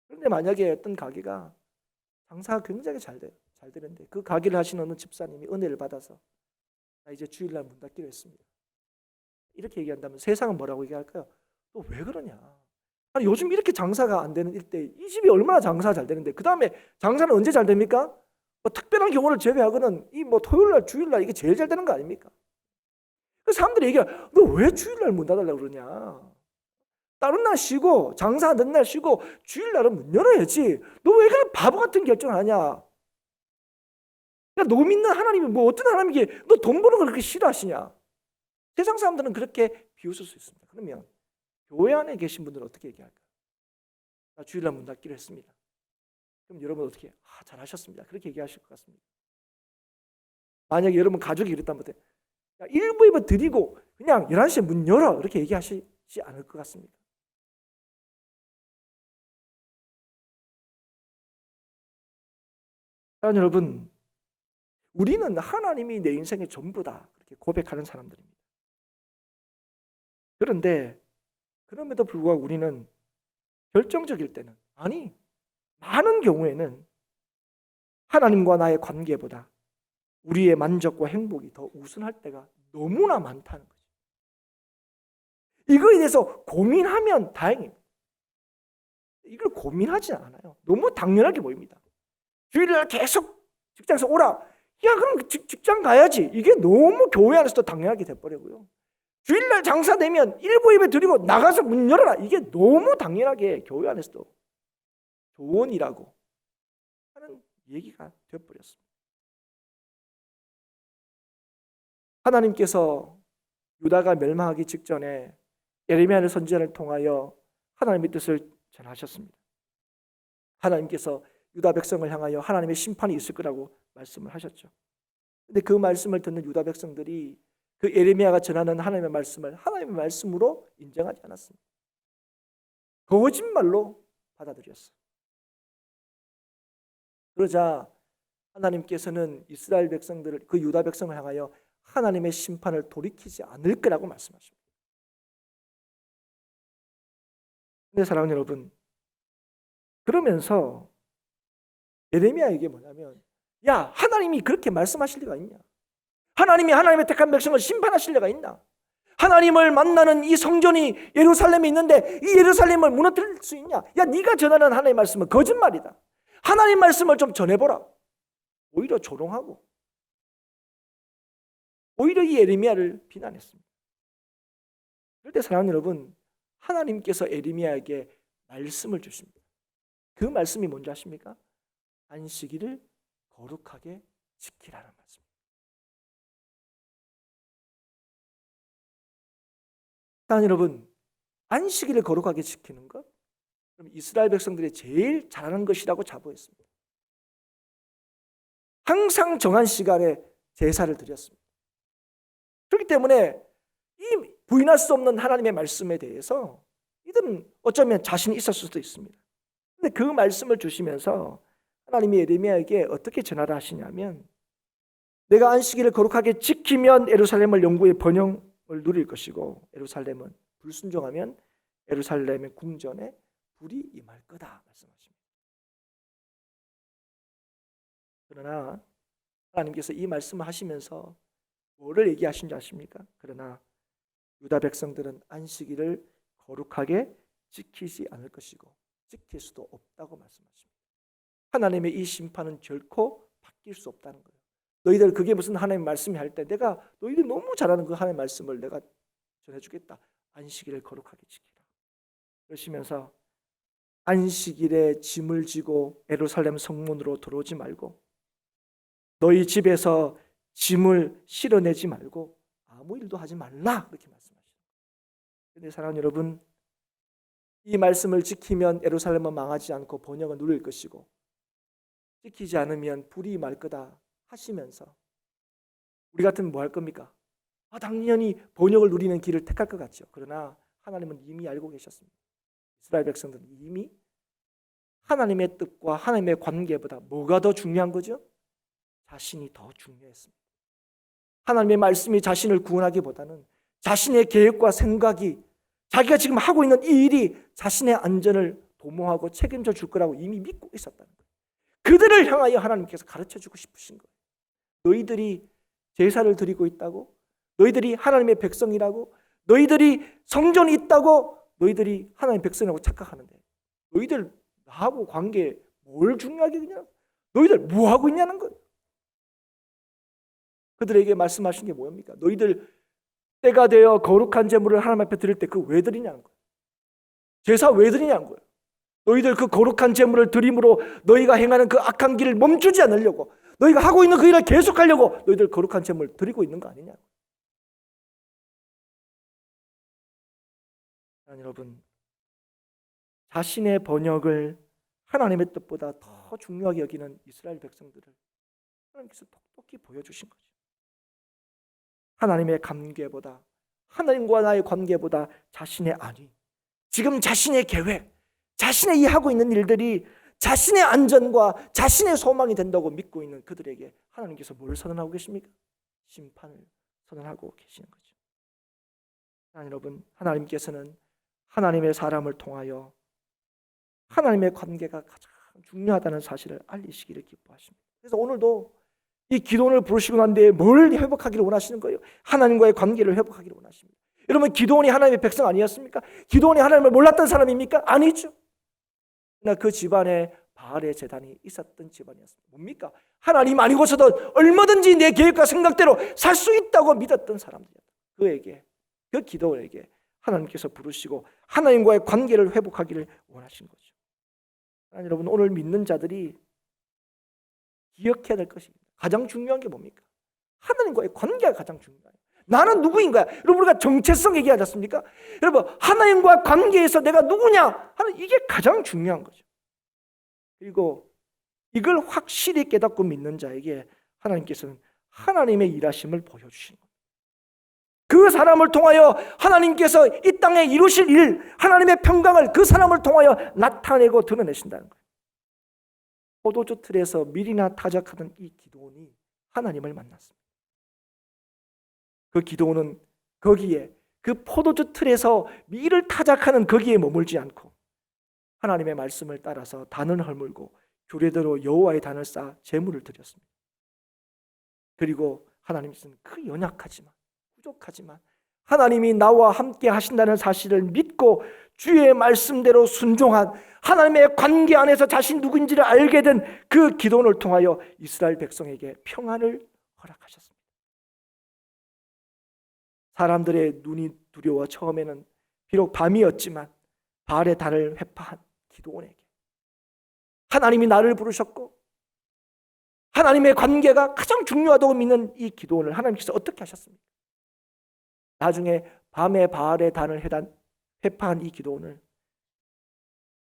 A: 그런데 만약에 어떤 가게가 장사가 굉장히 잘 되는데 그 가게를 하시는 어느 집사님이 은혜를 받아서 나 이제 주일날 문 닫기로 했습니다. 이렇게 얘기한다면 세상은 뭐라고 얘기할까요? 너 왜 그러냐? 아니 요즘 이렇게 장사가 안 되는 일대 이 집이 얼마나 장사가 잘 되는데 그 다음에 장사는 언제 잘 됩니까? 특별한 경우를 제외하고는 토요일날 주일날 이게 제일 잘 되는 거 아닙니까? 그 사람들이 얘기해. 너 왜 주일날 문 닫으려고 그러냐? 다른 날 쉬고 장사하는 날 쉬고 주일날은 문 열어야지. 너 왜 그런 바보 같은 결정을 하냐? 너 믿는 하나님이 어떤 하나님이기에 너 돈 버는 걸 그렇게 싫어하시냐? 세상 사람들은 그렇게 비웃을 수 있습니다. 그러면 교회 안에 계신 분들은 어떻게 얘기할까요? 나 주일날 문 닫기로 했습니다. 그럼 여러분 어떻게 잘하셨습니다. 그렇게 얘기하실 것 같습니다. 만약에 여러분 가족이 그랬다면 일부 예배 드리고 그냥 11시에 문 열어 이렇게 얘기하시지 않을 것 같습니다. 사랑하는 여러분, 우리는 하나님이 내 인생의 전부다 그렇게 고백하는 사람들입니다. 그런데 그럼에도 불구하고 우리는 결정적일 때는 많은 경우에는 하나님과 나의 관계보다 우리의 만족과 행복이 더 우선할 때가 너무나 많다는 거죠. 이거에 대해서 고민하면 다행입니다. 이걸 고민하지 않아요. 너무 당연하게 보입니다. 주일날 계속 직장에서 오라. 야 그럼 직장 가야지. 이게 너무 교회 안에서도 당연하게 돼버리고요. 주일날 장사 되면 일부 예배 드리고 나가서 문 열어라. 이게 너무 당연하게 교회 안에서도 조언이라고 하는 얘기가 되어버렸습니다. 하나님께서 유다가 멸망하기 직전에 예레미야의 선지자를 통하여 하나님의 뜻을 전하셨습니다. 하나님께서 유다 백성을 향하여 하나님의 심판이 있을 거라고 말씀을 하셨죠. 근데 그 말씀을 듣는 유다 백성들이 그 예레미야가 전하는 하나님의 말씀을 하나님의 말씀으로 인정하지 않았습니다. 거짓말로 받아들였어요. 그러자 하나님께서는 이스라엘 백성들을, 그 유다 백성을 향하여 하나님의 심판을 돌이키지 않을 거라고 말씀하십니다. 근데 사랑하는 여러분, 그러면서 예레미야에게 뭐냐면, 야, 하나님이 그렇게 말씀하실 리가 있냐? 하나님이 하나님의 택한 백성을 심판하실 리가 있나? 하나님을 만나는 이 성전이 예루살렘에 있는데 이 예루살렘을 무너뜨릴 수 있냐? 야, 네가 전하는 하나님의 말씀은 거짓말이다. 하나님 말씀을 좀 전해보라. 오히려 조롱하고 오히려 이 예레미야를 비난했습니다. 그럴 때 사랑하는 여러분, 하나님께서 예레미야에게 말씀을 주십니다. 그 말씀이 뭔지 아십니까? 안식일을 거룩하게 지키라는 말씀입니다. 사랑하는 여러분, 안식일을 거룩하게 지키는 것, 그럼 이스라엘 백성들이 제일 잘하는 것이라고 자부했습니다. 항상 정한 시간에 제사를 드렸습니다. 그렇기 때문에 이 부인할 수 없는 하나님의 말씀에 대해서 이들은 어쩌면 자신이 있었을 수도 있습니다. 그런데 그 말씀을 주시면서 하나님이 예레미야에게 어떻게 전하라 하시냐면, 내가 안식일을 거룩하게 지키면 예루살렘을 영구의 번영을 누릴 것이고, 예루살렘은 불순종하면 예루살렘의 궁전에 불이 임할 거다 말씀하십니다. 그러나 하나님께서 이 말씀을 하시면서 뭐를 얘기하신지 아십니까? 그러나 유다 백성들은 안식일을 거룩하게 지키지 않을 것이고 지킬 수도 없다고 말씀하십니다. 하나님의 이 심판은 결코 바뀔 수 없다는 거예요. 너희들 그게 무슨 하나님 말씀이 할 때 내가 너희들 너무 잘하는 그 하나님 말씀을 내가 전해주겠다. 안식일을 거룩하게 지키라. 그러시면서 안식일에 짐을 지고 예루살렘 성문으로 들어오지 말고 너희 집에서 짐을 실어내지 말고 아무 일도 하지 말라 그렇게 말씀하시죠. 그런데 사랑하는 여러분, 이 말씀을 지키면 예루살렘은 망하지 않고 번영을 누릴 것이고 지키지 않으면 불이 말 거다 하시면서 우리 같으면 뭐 할 겁니까? 당연히 번영을 누리는 길을 택할 것 같죠. 그러나 하나님은 이미 알고 계셨습니다. 이스라엘 백성들은 이미 하나님의 뜻과 하나님의 관계보다 뭐가 더 중요한 거죠? 자신이 더 중요했습니다. 하나님의 말씀이 자신을 구원하기보다는 자신의 계획과 생각이 자기가 지금 하고 있는 이 일이 자신의 안전을 도모하고 책임져 줄 거라고 이미 믿고 있었다는 거예요. 그들을 향하여 하나님께서 가르쳐주고 싶으신 거예요. 너희들이 제사를 드리고 있다고, 너희들이 하나님의 백성이라고, 너희들이 성전이 있다고, 너희들이 하나님의 백성이라고 착각하는데 너희들 나하고 관계 뭘 중요하게 그냥 너희들 뭐 하고 있냐는 거예요. 그들에게 말씀하신 게 뭡니까? 너희들 때가 되어 거룩한 제물을 하나님 앞에 드릴 때 그 왜 드리냐는 거예요. 제사 왜 드리냐는 거예요. 너희들 그 거룩한 제물을 드림으로 너희가 행하는 그 악한 길을 멈추지 않으려고, 너희가 하고 있는 그 일을 계속하려고 너희들 거룩한 제물을 드리고 있는 거 아니냐. 여러분, 자신의 번역을 하나님의 뜻보다 더 중요하게 여기는 이스라엘 백성들을 하나님께서 똑똑히 보여주신 거죠. 하나님의 관계보다, 하나님과 나의 관계보다 자신의 안위, 지금 자신의 계획, 자신의 이 하고 있는 일들이 자신의 안전과 자신의 소망이 된다고 믿고 있는 그들에게 하나님께서 뭘 선언하고 계십니까? 심판을 선언하고 계시는 거죠. 여러분, 하나님께서는 하나님의 사람을 통하여 하나님의 관계가 가장 중요하다는 사실을 알리시기를 기뻐하십니다. 그래서 오늘도 이 기도원을 부르시고 난 뒤에 뭘 회복하기를 원하시는 거예요? 하나님과의 관계를 회복하기를 원하십니다. 여러분, 기도원이 하나님의 백성 아니었습니까? 기도원이 하나님을 몰랐던 사람입니까? 아니죠. 그러나 그 집안에 바알의 제단이 있었던 집안이었습니다. 뭡니까? 하나님 아니고서도 얼마든지 내 계획과 생각대로 살 수 있다고 믿었던 사람들이었다. 그에게, 그 기도원에게 하나님께서 부르시고 하나님과의 관계를 회복하기를 원하신 거죠. 여러분, 오늘 믿는 자들이 기억해야 될 것입니다. 가장 중요한 게 뭡니까? 하나님과의 관계가 가장 중요해요. 나는 누구인가? 여러분, 우리가 정체성 얘기하지 않습니까? 여러분, 하나님과 관계에서 내가 누구냐 하는 이게 가장 중요한 거죠. 그리고 이걸 확실히 깨닫고 믿는 자에게 하나님께서는 하나님의 일하심을 보여주시는 겁니다. 그 사람을 통하여 하나님께서 이 땅에 이루실 일, 하나님의 평강을 그 사람을 통하여 나타내고 드러내신다는 거예요. 포도주 틀에서 밀이나 타작하던 이 기드온이 하나님을 만났습니다. 그 기드온은 거기에, 그 포도주 틀에서 밀을 타작하는 거기에 머물지 않고 하나님의 말씀을 따라서 단을 허물고 규례대로 여호와의 단을 쌓아 제물을 드렸습니다. 그리고 하나님께서는 그 연약하지만 부족하지만 하나님이 나와 함께 하신다는 사실을 믿고 주의 말씀대로 순종한 하나님의 관계 안에서 자신 누구인지를 알게 된 그 기도를 통하여 이스라엘 백성에게 평안을 허락하셨습니다. 사람들의 눈이 두려워 처음에는 비록 밤이었지만 바알의 단을 회파한 기드온에게 하나님이 나를 부르셨고 하나님의 관계가 가장 중요하다고 믿는 이 기드온을 하나님께서 어떻게 하셨습니까? 나중에 밤에 바알의 단을 회파한 이 기드온을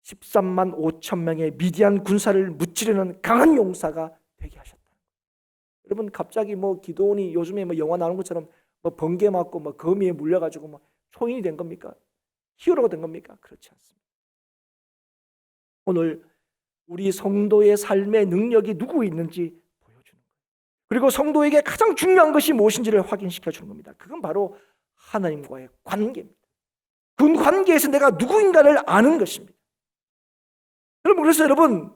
A: 13만 5천 명의 미디안 군사를 무찌르는 강한 용사가 되게 하셨다. 여러분, 갑자기 기드온이 요즘에 영화 나오는 것처럼 번개 맞고 거미에 물려가지고 초인이 된 겁니까? 히어로가 된 겁니까? 그렇지 않습니다. 오늘 우리 성도의 삶의 능력이 누구 있는지 보여주는 거예요. 그리고 성도에게 가장 중요한 것이 무엇인지를 확인시켜 주는 겁니다. 그건 바로 하나님과의 관계입니다. 그 관계에서 내가 누구인가를 아는 것입니다. 그래서 여러분,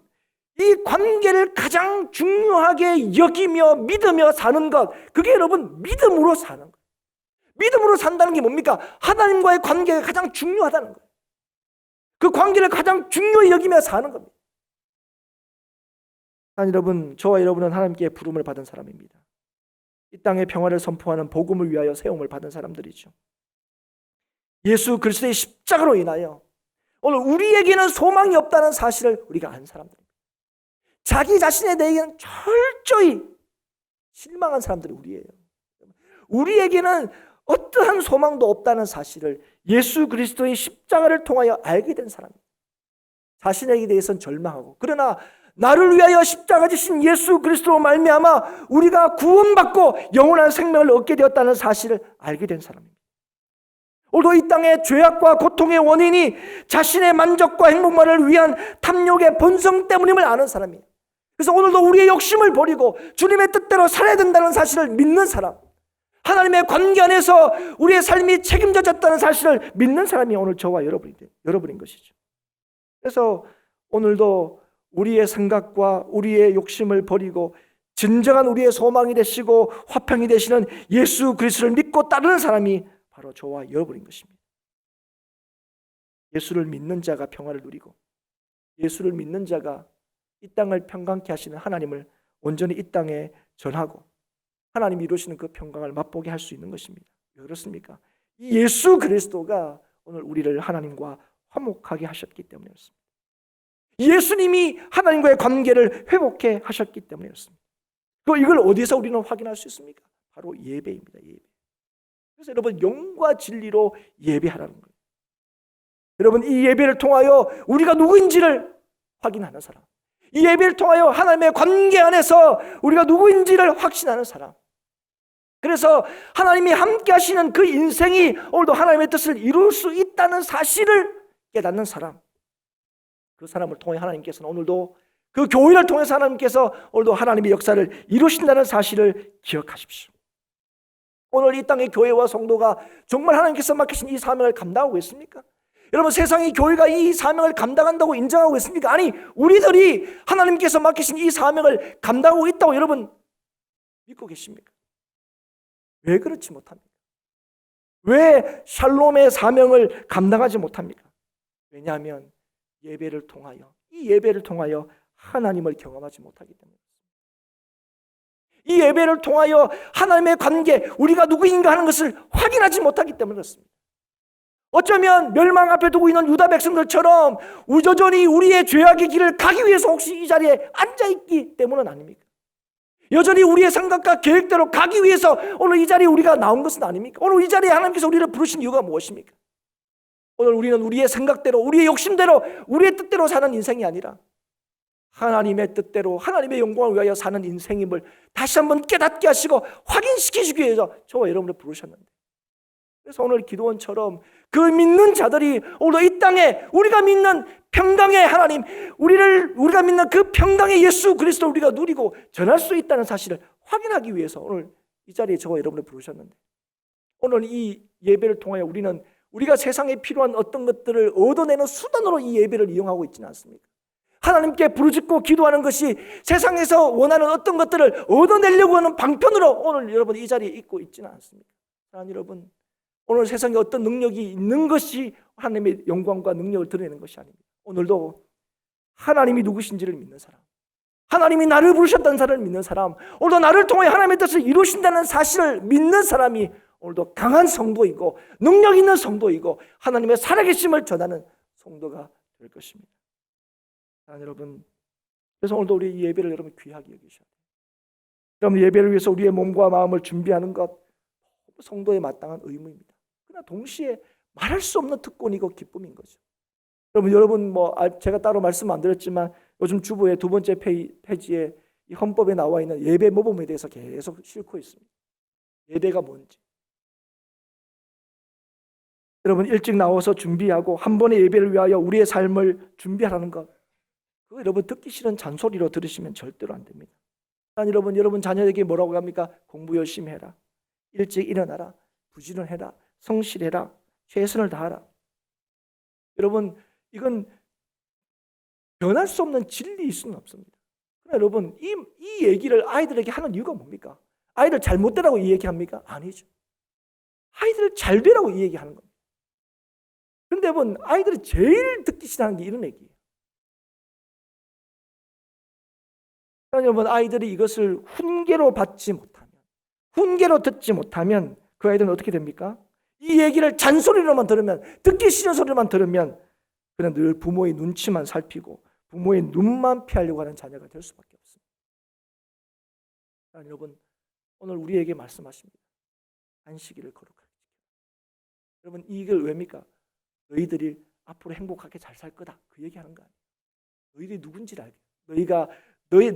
A: 이 관계를 가장 중요하게 여기며 믿으며 사는 것, 그게 여러분 믿음으로 사는 거예요. 믿음으로 산다는 게 뭡니까? 하나님과의 관계가 가장 중요하다는 거예요. 그 관계를 가장 중요히 여기며 사는 겁니다. 여러분, 저와 여러분은 하나님께 부름을 받은 사람입니다. 이 땅의 평화를 선포하는 복음을 위하여 세움을 받은 사람들이죠. 예수 그리스도의 십자가로 인하여 오늘 우리에게는 소망이 없다는 사실을 우리가 아는 사람들입니다. 자기 자신에 대해서는 철저히 실망한 사람들이 우리예요. 우리에게는 어떠한 소망도 없다는 사실을 예수 그리스도의 십자가를 통하여 알게 된 사람입니다. 자신에게 대해서는 절망하고, 그러나 나를 위하여 십자가 지신 예수 그리스도로 말미암아 우리가 구원받고 영원한 생명을 얻게 되었다는 사실을 알게 된 사람입니다. 오늘도 이 땅의 죄악과 고통의 원인이 자신의 만족과 행복만을 위한 탐욕의 본성 때문임을 아는 사람이에요. 그래서 오늘도 우리의 욕심을 버리고 주님의 뜻대로 살아야 된다는 사실을 믿는 사람, 하나님의 관계 안에서 우리의 삶이 책임져졌다는 사실을 믿는 사람이 오늘 저와 여러분인 것이죠. 그래서 오늘도 우리의 생각과 우리의 욕심을 버리고 진정한 우리의 소망이 되시고 화평이 되시는 예수 그리스도를 믿고 따르는 사람이 바로 저와 여러분인 것입니다. 예수를 믿는 자가 평화를 누리고 예수를 믿는 자가 이 땅을 평강케 하시는 하나님을 온전히 이 땅에 전하고 하나님이 이루시는 그 평강을 맛보게 할 수 있는 것입니다. 왜 그렇습니까? 이 예수 그리스도가 오늘 우리를 하나님과 화목하게 하셨기 때문에 그렇습니다. 예수님이 하나님과의 관계를 회복해 하셨기 때문에 그렇습니다. 이걸 어디서 우리는 확인할 수 있습니까? 바로 예배입니다. 예배. 그래서 여러분, 영과 진리로 예배하라는 거예요. 여러분, 이 예배를 통하여 우리가 누구인지를 확인하는 사람, 이 예배를 통하여 하나님의 관계 안에서 우리가 누구인지를 확신하는 사람, 그래서 하나님이 함께 하시는 그 인생이 오늘도 하나님의 뜻을 이룰 수 있다는 사실을 깨닫는 사람, 그 사람을 통해 하나님께서는 오늘도 그 교회를 통해서 하나님께서 오늘도 하나님의 역사를 이루신다는 사실을 기억하십시오. 오늘 이 땅의 교회와 성도가 정말 하나님께서 맡기신 이 사명을 감당하고 있습니까? 여러분, 세상이 교회가 이 사명을 감당한다고 인정하고 있습니까? 아니, 우리들이 하나님께서 맡기신 이 사명을 감당하고 있다고 여러분 믿고 계십니까? 왜 그렇지 못합니까? 왜 샬롬의 사명을 감당하지 못합니까? 왜냐하면 예배를 통하여, 이 예배를 통하여 하나님을 경험하지 못하기 때문에, 이 예배를 통하여 하나님의 관계, 우리가 누구인가 하는 것을 확인하지 못하기 때문에 그렇습니다. 어쩌면 멸망 앞에 두고 있는 유다 백성들처럼 우조전이 우리의 죄악의 길을 가기 위해서 혹시 이 자리에 앉아있기 때문은 아닙니까? 여전히 우리의 생각과 계획대로 가기 위해서 오늘 이 자리에 우리가 나온 것은 아닙니까? 오늘 이 자리에 하나님께서 우리를 부르신 이유가 무엇입니까? 오늘 우리는 우리의 생각대로, 우리의 욕심대로, 우리의 뜻대로 사는 인생이 아니라 하나님의 뜻대로 하나님의 영광을 위하여 사는 인생임을 다시 한번 깨닫게 하시고 확인시키시기 위해서 저와 여러분을 부르셨는데, 그래서 오늘 기도원처럼 그 믿는 자들이 오늘 이 땅에 우리가 믿는 평강의 하나님, 우리가 믿는 그 평강의 예수 그리스도를 우리가 누리고 전할 수 있다는 사실을 확인하기 위해서 오늘 이 자리에 저와 여러분을 부르셨는데, 오늘 이 예배를 통하여 우리는 우리가 세상에 필요한 어떤 것들을 얻어내는 수단으로 이 예배를 이용하고 있지는 않습니까? 하나님께 부르짖고 기도하는 것이 세상에서 원하는 어떤 것들을 얻어내려고 하는 방편으로 오늘 여러분 이 자리에 있고 있지는 않습니다. 하나님 여러분, 오늘 세상에 어떤 능력이 있는 것이 하나님의 영광과 능력을 드러내는 것이 아닙니다. 오늘도 하나님이 누구신지를 믿는 사람, 하나님이 나를 부르셨다는 사람을 믿는 사람, 오늘도 나를 통해 하나님의 뜻을 이루신다는 사실을 믿는 사람이 오늘도 강한 성도이고 능력 있는 성도이고 하나님의 살아계심을 전하는 성도가 될 것입니다. 여러분, 그래서 오늘도 우리 이 예배를 여러분 귀하게 여기셔야 돼요. 여러분, 예배를 위해서 우리의 몸과 마음을 준비하는 것 성도의 마땅한 의무입니다. 그러나 동시에 말할 수 없는 특권이고 기쁨인 거죠. 여러분 제가 따로 말씀 안 드렸지만 요즘 주보의 2번째 페이지에 이 헌법에 나와 있는 예배 모범에 대해서 계속 싣고 있습니다. 예배가 뭔지. 여러분, 일찍 나와서 준비하고 한 번의 예배를 위하여 우리의 삶을 준비하라는 것, 그거 여러분 듣기 싫은 잔소리로 들으시면 절대로 안 됩니다. 여러분 자녀에게 뭐라고 합니까? 공부 열심히 해라, 일찍 일어나라, 부지런해라, 성실해라, 최선을 다하라. 여러분, 이건 변할 수 없는 진리일 수는 없습니다. 그러나 여러분, 이 얘기를 아이들에게 하는 이유가 뭡니까? 아이들 잘못되라고 이 얘기합니까? 아니죠. 아이들을 잘 되라고 이 얘기하는 겁니다. 그런데 여러분, 아이들이 제일 듣기 싫어하는 게 이런 얘기예요. 여러분, 아이들이 이것을 훈계로 받지 못하면, 훈계로 듣지 못하면 그 아이들은 어떻게 됩니까? 이 얘기를 잔소리로만 들으면, 듣기 싫은 소리만 들으면 그냥 늘 부모의 눈치만 살피고 부모의 눈만 피하려고 하는 자녀가 될 수밖에 없습니다. 여러분, 오늘 우리에게 말씀하십니다. 안식일을 거룩하게 지켜라. 여러분, 이걸 왜입니까? 너희들이 앞으로 행복하게 잘 살 거다, 그 얘기하는 거 아니에요. 너희들이 누군지를 알게, 너희가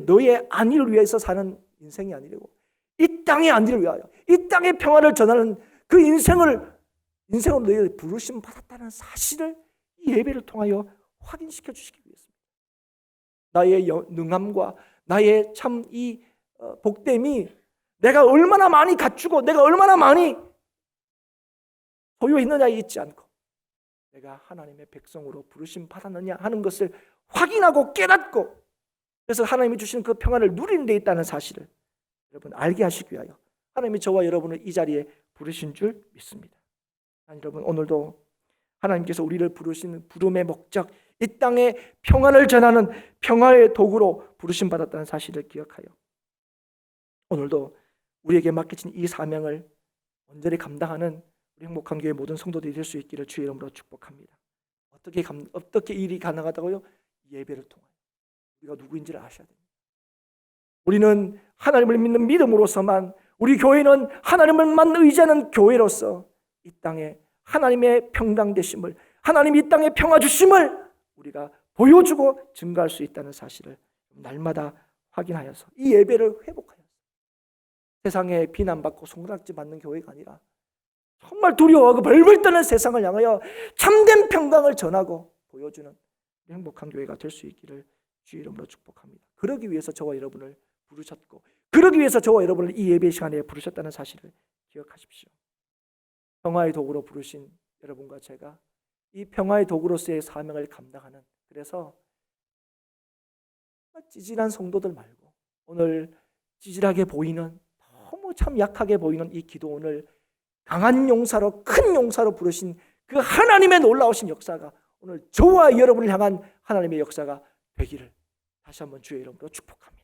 A: 너의 안위를 위해서 사는 인생이 아니라고, 이 땅의 안위를 위하여, 이 땅의 평안을 전하는 그 인생으로 너희들이 부르심 받았다는 사실을 이 예배를 통하여 확인시켜 주시기 위해서입니다. 나의 능함과 나의 참 이 복됨이 내가 얼마나 많이 갖추고 내가 얼마나 많이 소유했느냐에 있지 않고 내가 하나님의 백성으로 부르심 받았느냐 하는 것을 확인하고 깨닫고, 그래서 하나님이 주시는 그 평안을 누리는 데 있다는 사실을 여러분 알게 하시기 위하여 하나님이 저와 여러분을 이 자리에 부르신 줄 믿습니다. 여러분, 오늘도 하나님께서 우리를 부르신 부름의 목적, 이 땅에 평안을 전하는 평화의 도구로 부르심 받았다는 사실을 기억하여 오늘도 우리에게 맡겨진 이 사명을 온전히 감당하는 우리 행복한 교회 모든 성도들이 될 수 있기를 주의 이름으로 축복합니다. 어떻게 일이 가능하다고요? 예배를 통하여 우리가 누구인지를 아셔야 됩니다. 우리는 하나님을 믿는 믿음으로서만, 우리 교회는 하나님을만 의지하는 교회로서 이 땅에 하나님의 평강 되심을, 하나님이 이 땅에 평화 주심을 우리가 보여주고 증거할 수 있다는 사실을 날마다 확인하여서 이 예배를 회복하여서 세상에 비난받고 손가락질 받는 교회가 아니라 정말 두려워하고 벌벌 떠는 세상을 향하여 참된 평강을 전하고 보여주는 행복한 교회가 될 수 있기를 주의 이름으로 축복합니다. 그러기 위해서 저와 여러분을 부르셨고, 그러기 위해서 저와 여러분을 이 예배 시간에 부르셨다는 사실을 기억하십시오. 평화의 도구로 부르신 여러분과 제가 이 평화의 도구로서의 사명을 감당하는, 그래서 찌질한 성도들 말고 오늘 찌질하게 보이는, 너무 참 약하게 보이는 이 기도원을 강한 용사로, 큰 용사로 부르신 그 하나님의 놀라우신 역사가 오늘 저와 여러분을 향한 하나님의 역사가 되기를 다시 한번 주의 이름으로 축복합니다.